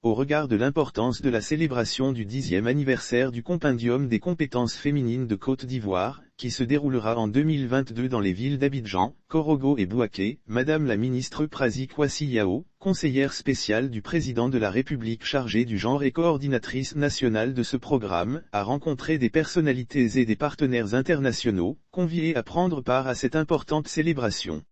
au regard de l'importance de la célébration du 10e anniversaire du Compendium des compétences féminines de Côte d'Ivoire, qui se déroulera en 2022 dans les villes d'Abidjan, Korogo et Bouaké, Madame la ministre Prazi Kwasi Yao, conseillère spéciale du président de la République chargée du genre et coordinatrice nationale de ce programme, a rencontré des personnalités et des partenaires internationaux, conviés à prendre part à cette importante célébration.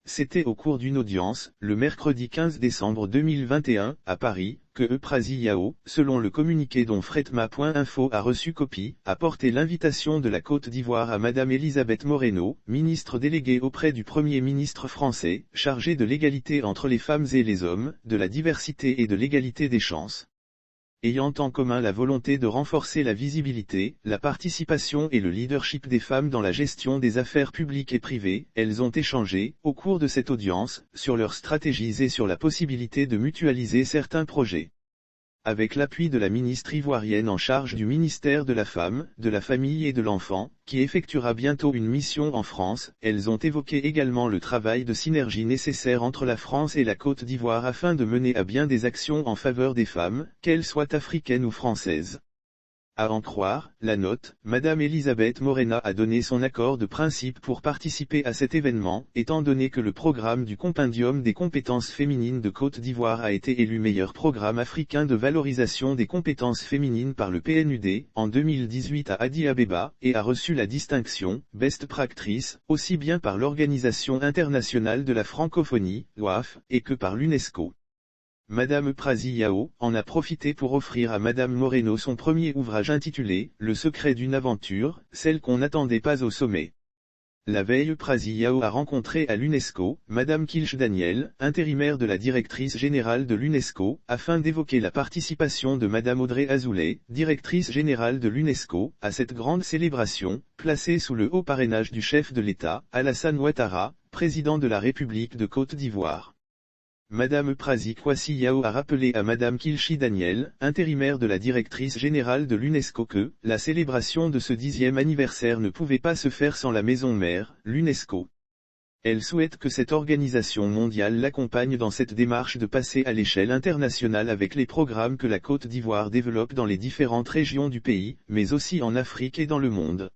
C'était au cours d'une audience, le mercredi 15 décembre 2021, à Paris, que Prazi Yao, selon le communiqué dont Fretma.info a reçu copie, a porté l'invitation de la Côte d'Ivoire à Madame Elisabeth Moreno, ministre déléguée auprès du Premier ministre français, chargée de l'égalité entre les femmes et les hommes, de la diversité et de l'égalité des chances. Ayant en commun la volonté de renforcer la visibilité, la participation et le leadership des femmes dans la gestion des affaires publiques et privées, elles ont échangé, au cours de cette audience, sur leurs stratégies et sur la possibilité de mutualiser certains projets. Avec l'appui de la ministre ivoirienne en charge du ministère de la Femme, de la Famille et de l'Enfant, qui effectuera bientôt une mission en France, elles ont évoqué également le travail de synergie nécessaire entre la France et la Côte d'Ivoire afin de mener à bien des actions en faveur des femmes, qu'elles soient africaines ou françaises. À en croire, la note, Madame Elisabeth Moreno a donné son accord de principe pour participer à cet événement, étant donné que le programme du Compendium des compétences féminines de Côte d'Ivoire a été élu meilleur programme africain de valorisation des compétences féminines par le PNUD, en 2018 à Addis Abeba, et a reçu la distinction, Best Practice, aussi bien par l'Organisation internationale de la francophonie, OIF, et que par l'UNESCO. Madame Prazi Yao en a profité pour offrir à Madame Moreno son premier ouvrage intitulé « Le secret d'une aventure, celle qu'on n'attendait pas au sommet ». La veille Prazi Yao a rencontré à l'UNESCO, Madame Kilch Daniel, intérimaire de la directrice générale de l'UNESCO, afin d'évoquer la participation de Madame Audrey Azoulay, directrice générale de l'UNESCO, à cette grande célébration, placée sous le haut parrainage du chef de l'État, Alassane Ouattara, président de la République de Côte d'Ivoire. Madame Prazi Kwasi Yao a rappelé à Madame Kilchi Daniel, intérimaire de la directrice générale de l'UNESCO que, la célébration de ce 10e anniversaire ne pouvait pas se faire sans la maison mère, l'UNESCO. Elle souhaite que cette organisation mondiale l'accompagne dans cette démarche de passer à l'échelle internationale avec les programmes que la Côte d'Ivoire développe dans les différentes régions du pays, mais aussi en Afrique et dans le monde.